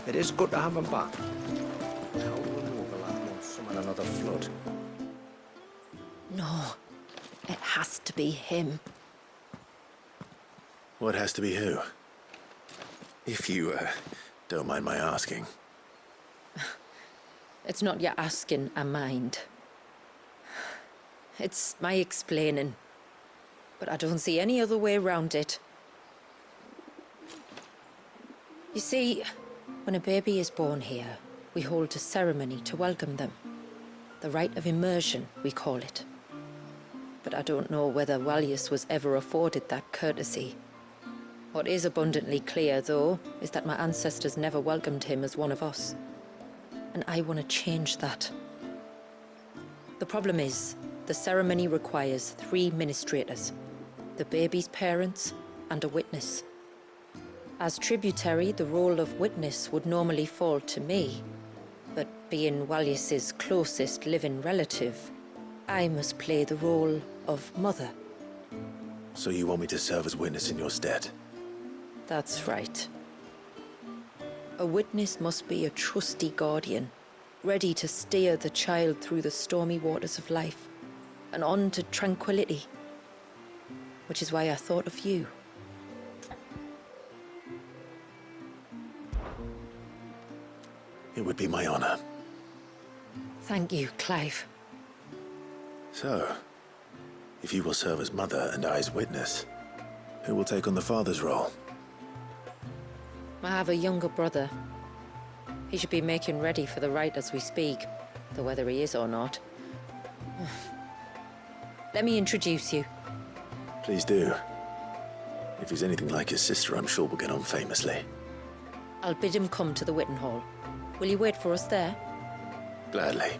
It is good to have him back. How removal that won't summon another flood. No, it has to be him. What has to be who? If you, don't mind my asking. It's not your asking, I mind. It's my explaining. But I don't see any other way around it. You see, when a baby is born here, we hold a ceremony to welcome them. The rite of immersion, we call it. But I don't know whether Walyus was ever afforded that courtesy. What is abundantly clear, though, is that my ancestors never welcomed him as one of us. And I want to change that. The problem is, the ceremony requires 3 ministrators, the baby's parents and a witness. As tributary, the role of witness would normally fall to me, but being Walyus's closest living relative, I must play the role of mother. So you want me to serve as witness in your stead? That's right. A witness must be a trusty guardian, ready to steer the child through the stormy waters of life and on to tranquility. Which is why I thought of you. It would be my honor. Thank you, Clive. So, if you will serve as mother and I as witness, who will take on the father's role? I have a younger brother. He should be making ready for the rite as we speak, though whether he is or not. Let me introduce you. Please do. If he's anything like his sister, I'm sure we'll get on famously. I'll bid him come to the Witten Hall. Will you wait for us there? Gladly.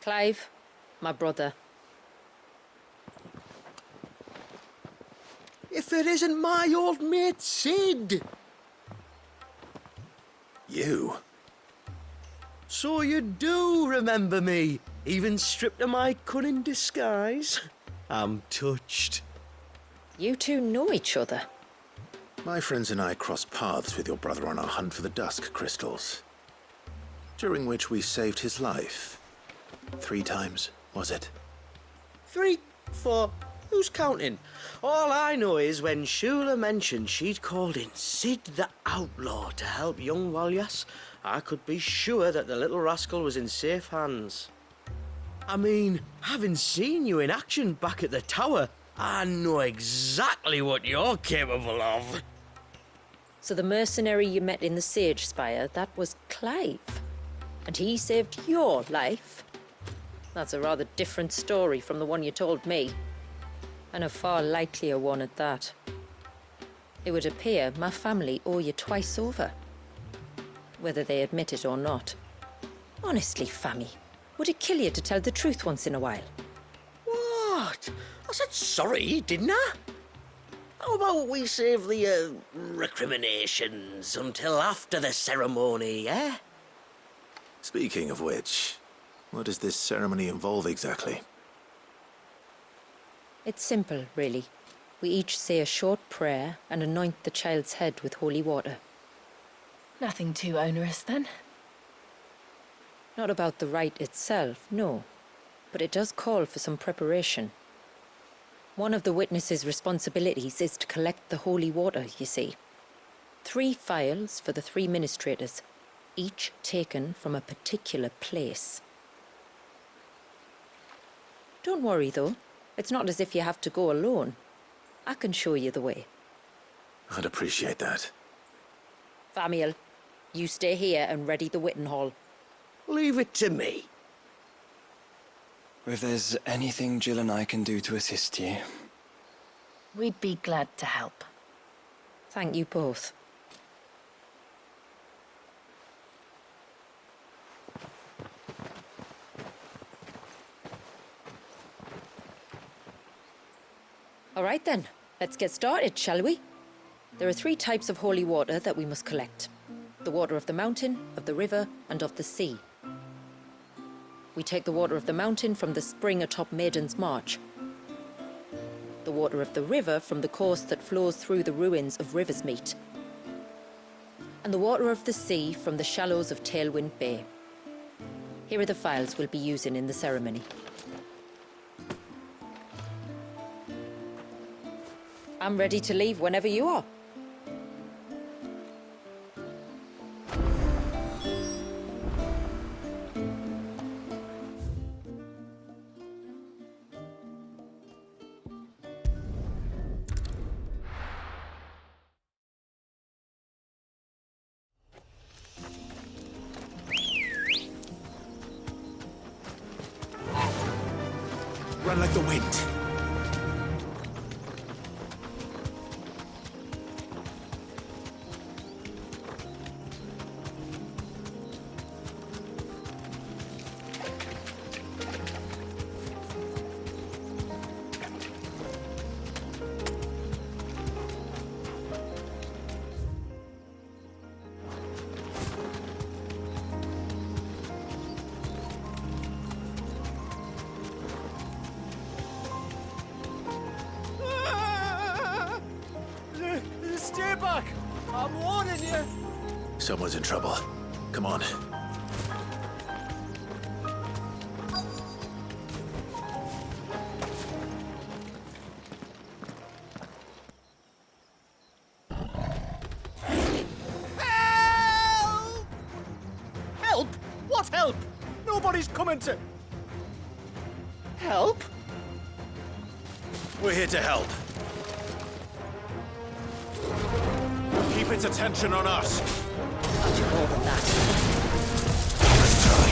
Clive, my brother. If it isn't my old mate Sid! You? So you do remember me, even stripped of my cunning disguise? I'm touched. You two know each other. My friends and I crossed paths with your brother on our hunt for the dusk crystals, during which we saved his life. 3 times, was it? 3, 4, who's counting? All I know is when Shula mentioned she'd called in Sid the Outlaw to help young Walyas, I could be sure that the little rascal was in safe hands. I mean, having seen you in action back at the tower, I know exactly what you're capable of. So the mercenary you met in the Sage Spire, that was Clive. And he saved your life? That's a rather different story from the one you told me. And a far likelier one at that. It would appear my family owe you twice over. Whether they admit it or not. Honestly, Fammy, would it kill you to tell the truth once in a while? What? I said sorry, didn't I? How about we save the, recriminations until after the ceremony, eh? Speaking of which, what does this ceremony involve exactly? It's simple, really. We each say a short prayer and anoint the child's head with holy water. Nothing too onerous, then? Not about the rite itself, no. But it does call for some preparation. One of the witness's responsibilities is to collect the holy water, you see. 3 phials for the 3 ministrators, each taken from a particular place. Don't worry, though. It's not as if you have to go alone. I can show you the way. I'd appreciate that. Famiel, you stay here and ready the Witten Hall. Leave it to me. If there's anything Jill and I can do to assist you. We'd be glad to help. Thank you both. All right then, let's get started, shall we? There are 3 types of holy water that we must collect. The water of the mountain, of the river, and of the sea. We take the water of the mountain from the spring atop Maiden's March. The water of the river from the course that flows through the ruins of Riversmeet. And the water of the sea from the shallows of Tailwind Bay. Here are the files we'll be using in the ceremony. I'm ready to leave whenever you are. Run like the wind. Stay back! I'm warning you! Someone's in trouble. Come on. Help! Help? What help? Nobody's coming to... Help? We're here to help. Keep its attention on us. Much more than that. Let's try.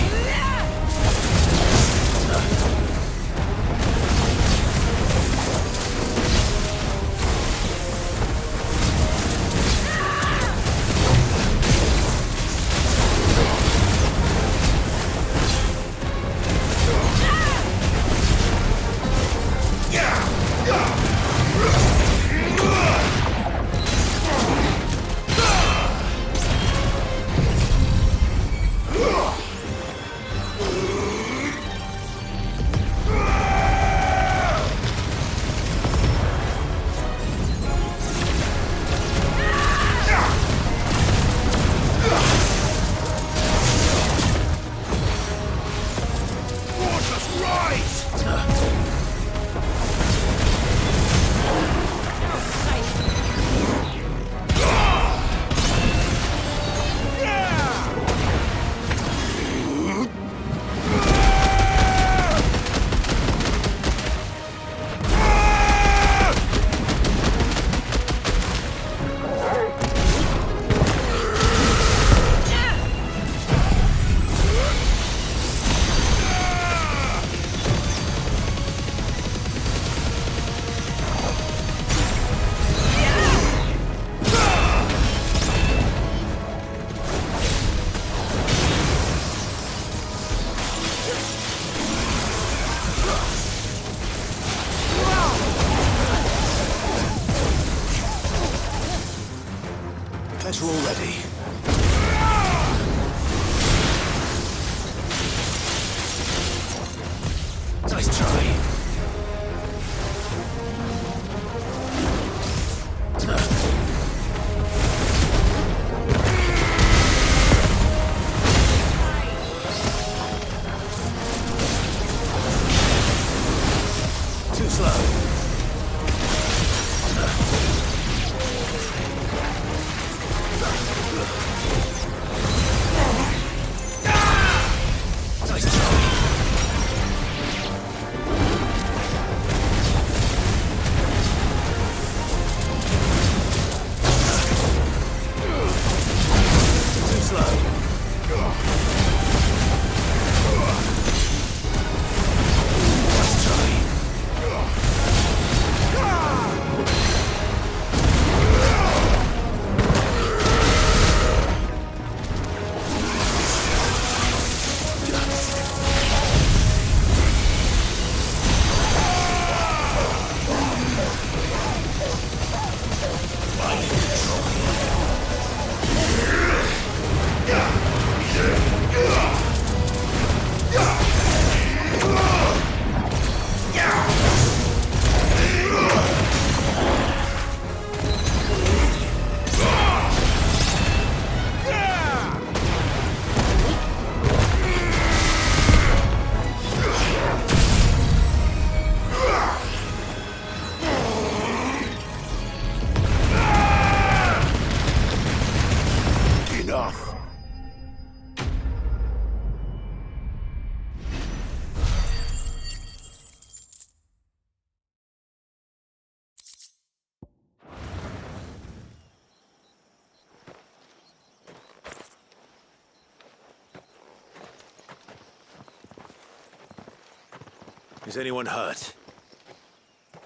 Is anyone hurt?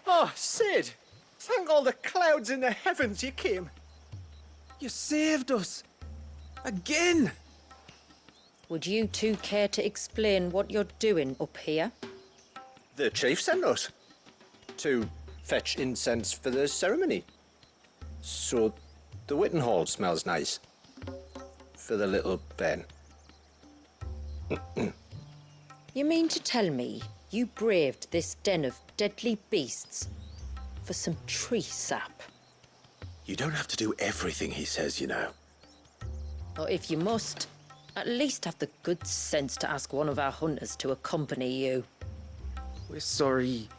Oh, Sid! Thank all the clouds in the heavens you came. You saved us! Again! Would you two care to explain what you're doing up here? The chief sent us to fetch incense for the ceremony. So the Witten Hall smells nice. For the little Ben. You mean to tell me you braved this den of deadly beasts for some tree sap? You don't have to do everything he says, you know. Or if you must, at least have the good sense to ask one of our hunters to accompany you. We're sorry.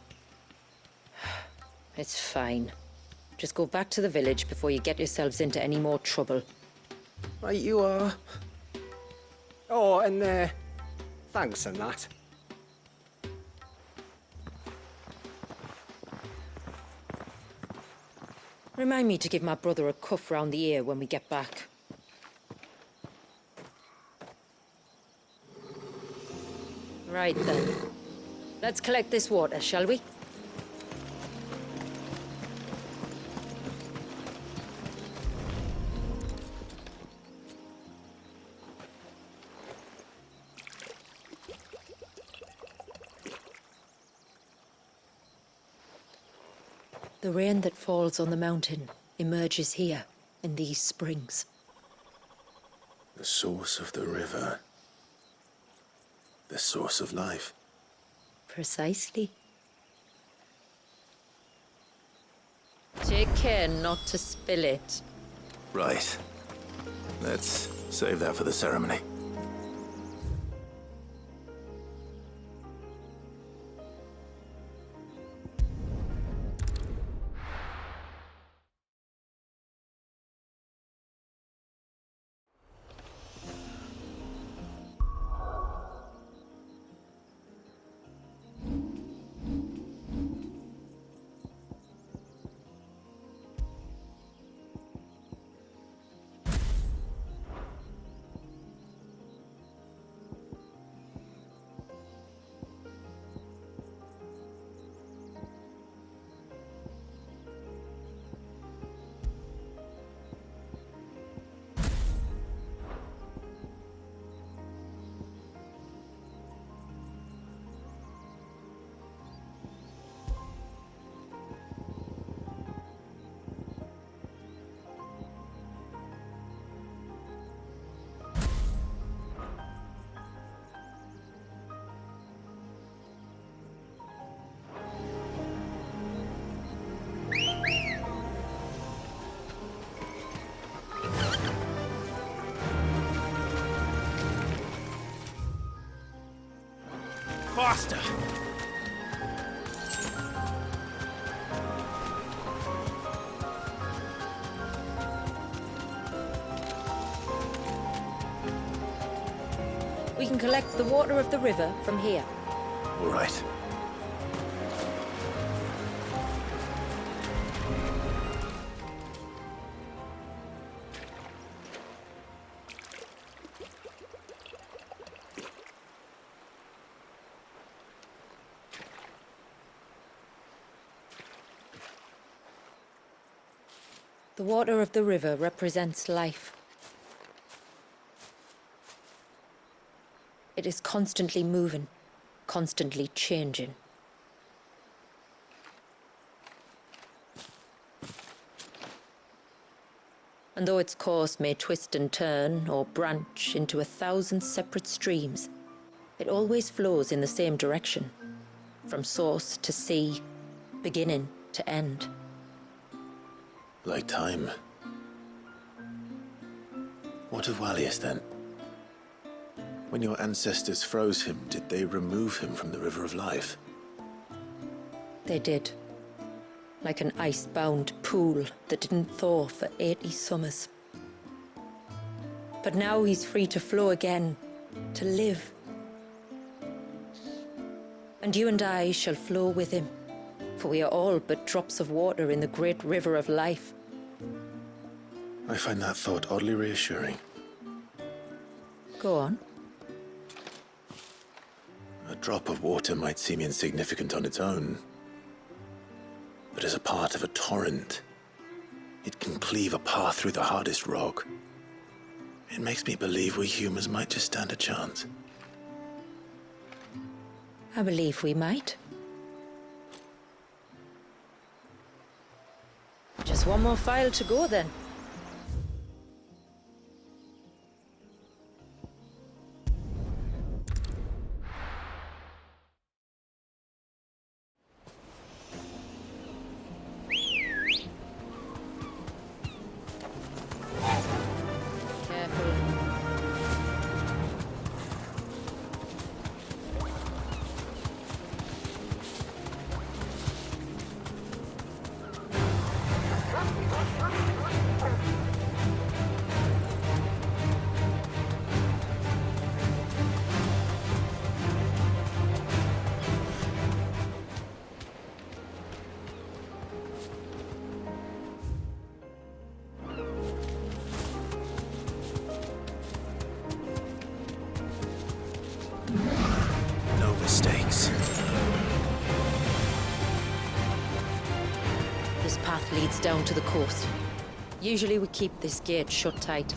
It's fine. Just go back to the village before you get yourselves into any more trouble. Right you are. Oh, and thanks and that. Remind me to give my brother a cuff round the ear when we get back. Right then. Let's collect this water, shall we? The rain that falls on the mountain emerges here, in these springs. The source of the river. The source of life. Precisely. Take care not to spill it. Right. Let's save that for the ceremony. Faster! We can collect the water of the river from here. All right. The water of the river represents life. It is constantly moving, constantly changing. And though its course may twist and turn or branch into 1,000 separate streams, it always flows in the same direction, from source to sea, beginning to end. Like time. What of Wallius then? When your ancestors froze him, did they remove him from the River of Life? They did. Like an ice-bound pool that didn't thaw for 80 summers. But now he's free to flow again, to live. And you and I shall flow with him, for we are all but drops of water in the great river of life. I find that thought oddly reassuring. Go on. A drop of water might seem insignificant on its own, but as a part of a torrent, it can cleave a path through the hardest rock. It makes me believe we humans might just stand a chance. I believe we might. Just one more file to go then. Careful. No mistakes. This path leads down to the coast. Usually we keep this gate shut tight.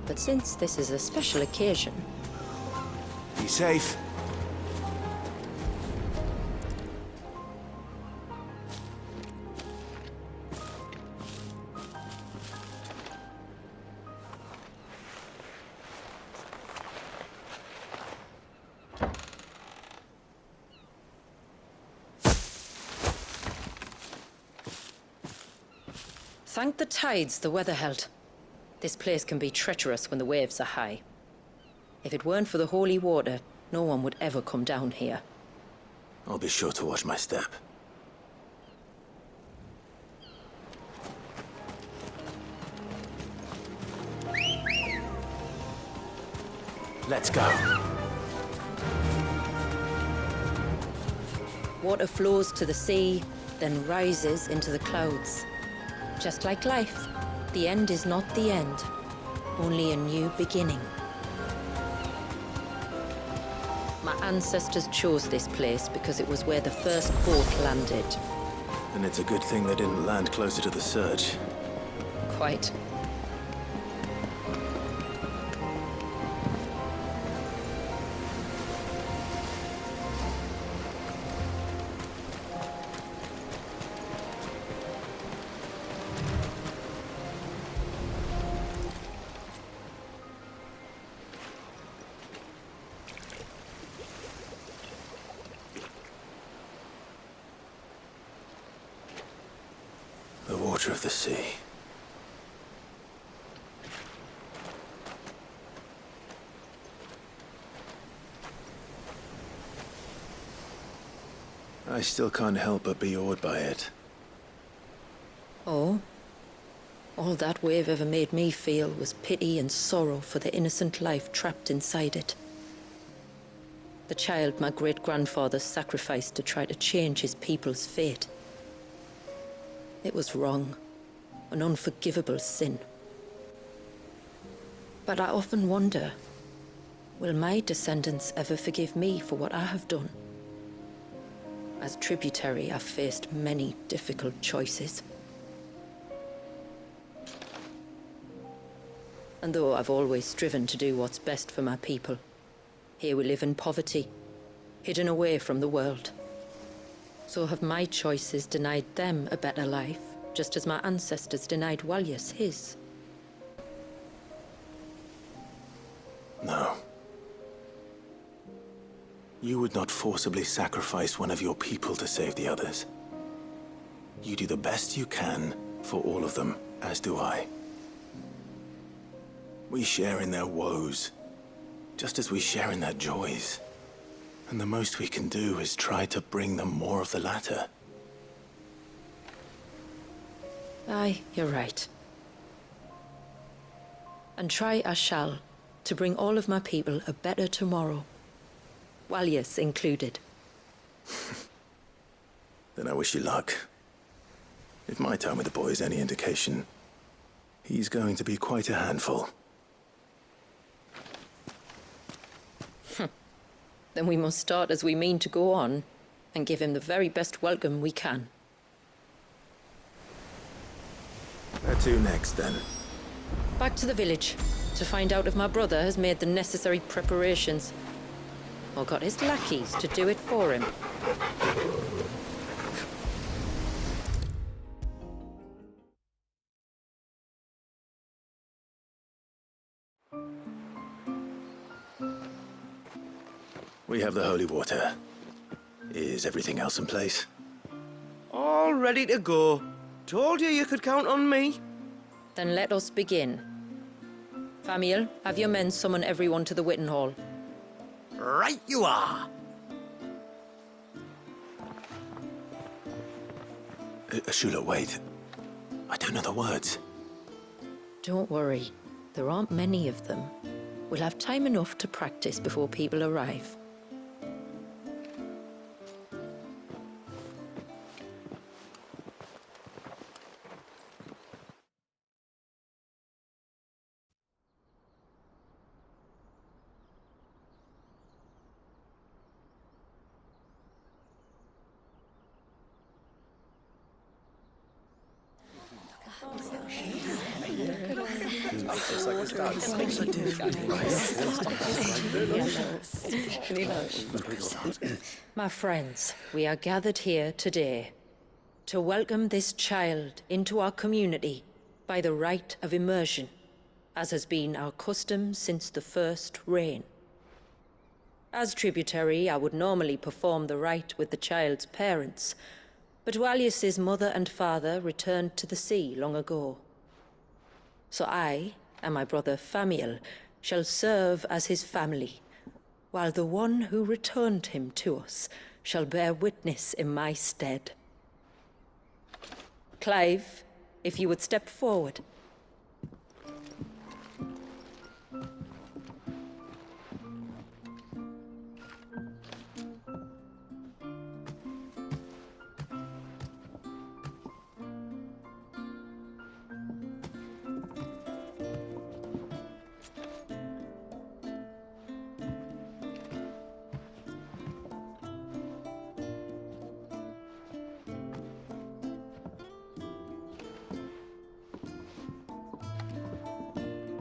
But since this is a special occasion, Be safe. thank the tides the weather held. This place can be treacherous when the waves are high. If it weren't for the holy water, no one would ever come down here. I'll be sure to watch my step. Let's go. Water flows to the sea, then rises into the clouds. Just like life, the end is not the end, only a new beginning. My ancestors chose this place because it was where the first boat landed. And it's a good thing they didn't land closer to the surge. Quite. The water of the sea. I still can't help but be awed by it. Oh? All that wave ever made me feel was pity and sorrow for the innocent life trapped inside it. The child my great-grandfather sacrificed to try to change his people's fate. It was wrong, an unforgivable sin. But I often wonder, will my descendants ever forgive me for what I have done? As tributary, I've faced many difficult choices. And though I've always striven to do what's best for my people, here we live in poverty, hidden away from the world. So have my choices denied them a better life, just as my ancestors denied Walyas his? No. You would not forcibly sacrifice one of your people to save the others. You do the best you can for all of them, as do I. We share in their woes, just as we share in their joys. And the most we can do is try to bring them more of the latter. Aye, you're right. And try I shall, to bring all of my people a better tomorrow. Walyas included. Then I wish you luck. If my time with the boy is any indication, he's going to be quite a handful. Then we must start as we mean to go on, and give him the very best welcome we can. Where to next, then? Back to the village, to find out if my brother has made the necessary preparations, or got his lackeys to do it for him. We have the holy water. Is everything else in place? All ready to go. Told you could count on me. Then let us begin. Famiel, have your men summon everyone to the Witten Hall. Right you are. Shula, wait. I don't know the words. Don't worry, there aren't many of them. We'll have time enough to practice before people arrive. My friends, we are gathered here today to welcome this child into our community by the rite of immersion, as has been our custom since the first reign. As tributary, I would normally perform the rite with the child's parents, but Walius's mother and father returned to the sea long ago. So I and my brother Famiel shall serve as his family, while the one who returned him to us shall bear witness in my stead. Clive, if you would step forward.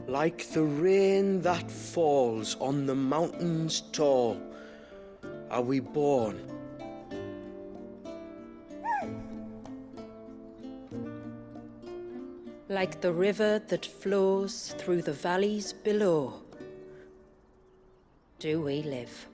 Like the rain that falls on the mountains tall, are we born. Like the river that flows through the valleys below, do we live.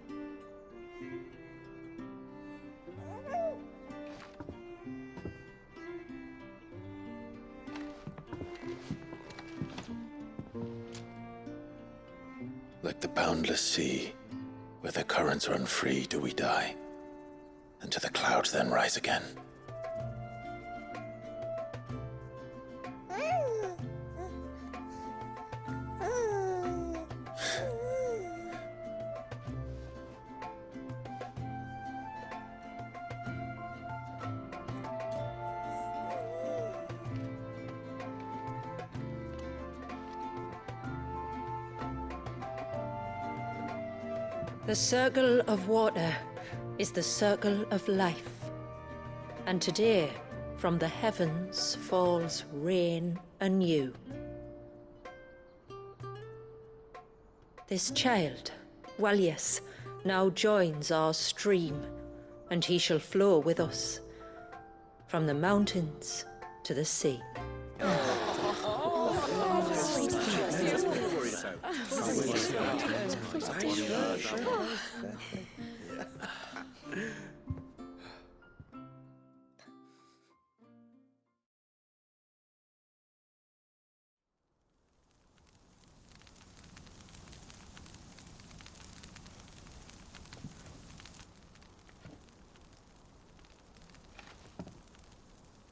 Like the boundless sea, where the currents run free, do we die, and to the clouds then rise again. The circle of water is the circle of life. And today, from the heavens falls rain anew. This child, Walius, now joins our stream, and he shall flow with us, from the mountains to the sea.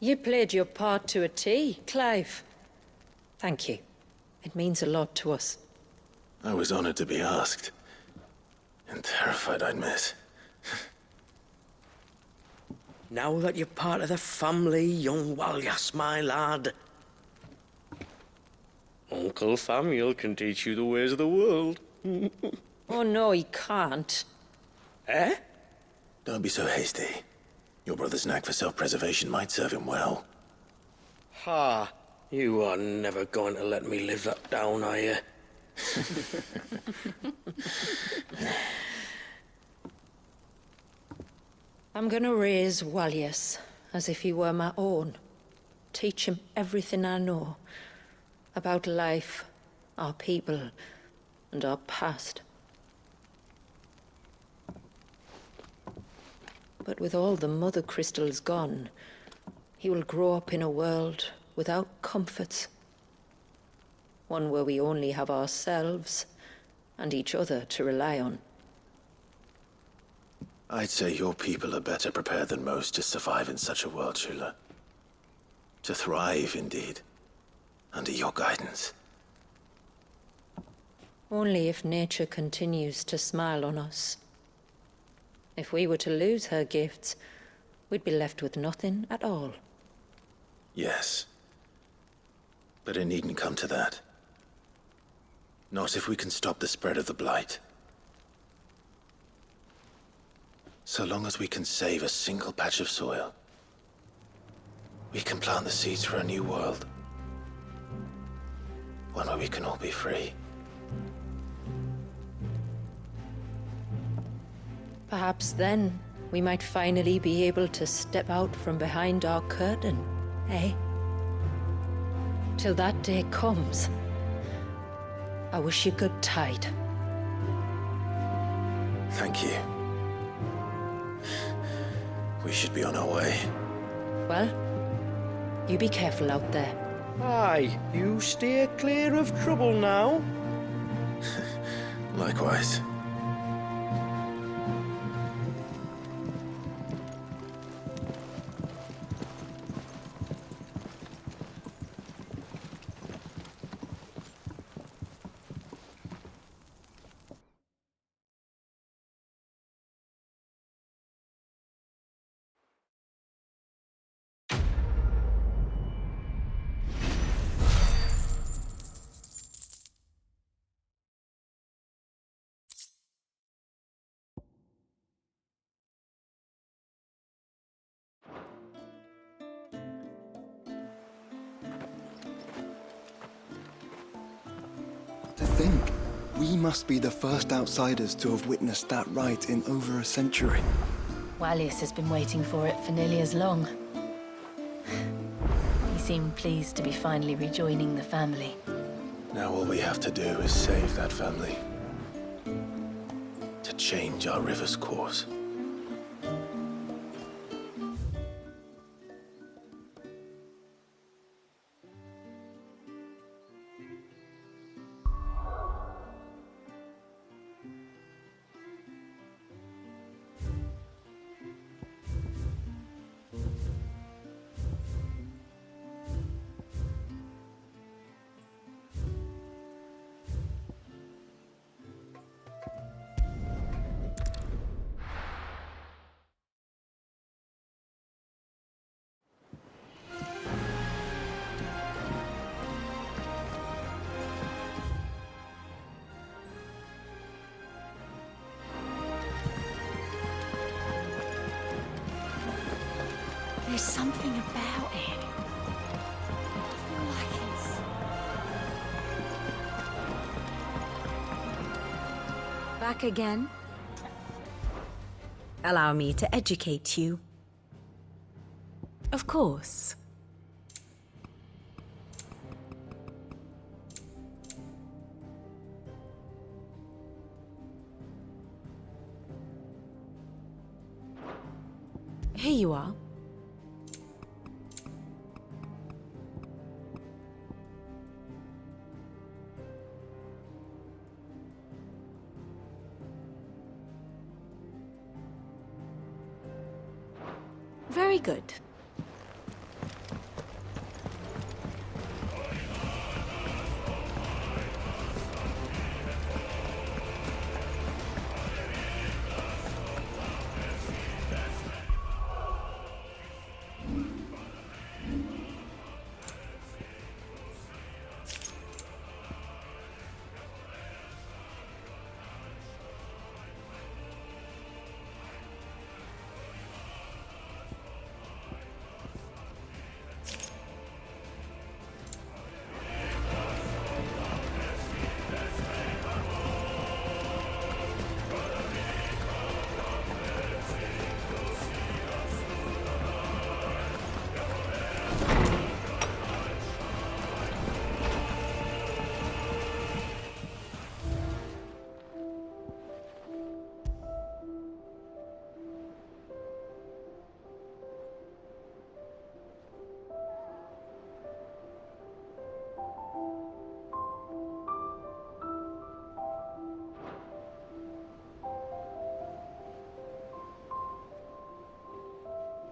You played your part to a T, Clive. Thank you. It means a lot to us. I was honored to be asked, and terrified I'd miss. Now that you're part of the family, young Walyas, my lad. Uncle Famiel can teach you the ways of the world. Oh no, he can't. Eh? Don't be so hasty. Your brother's knack for self-preservation might serve him well. Ha! You are never going to let me live that down, are you? I'm gonna raise Wallius as if he were my own. Teach him everything I know about life, our people, and our past. But with all the mother crystals gone, he will grow up in a world without comforts. One where we only have ourselves and each other to rely on. I'd say your people are better prepared than most to survive in such a world, Shula. To thrive, indeed, under your guidance. Only if nature continues to smile on us. If we were to lose her gifts, we'd be left with nothing at all. Yes. But it needn't come to that. Not if we can stop the spread of the Blight. So long as we can save a single patch of soil, we can plant the seeds for a new world. One where we can all be free. Perhaps then, we might finally be able to step out from behind our curtain, eh? Till that day comes, I wish you good tide. Thank you. We should be on our way. Well, you be careful out there. Aye, you steer clear of trouble now. Likewise. To think, we must be the first outsiders to have witnessed that rite in over a century. Wallius has been waiting for it for nearly as long. He seemed pleased to be finally rejoining the family. Now all we have to do is save that family. To change our river's course. There's something about it. I feel like it's... Back again? Allow me to educate you. Of course. Here you are. Very good.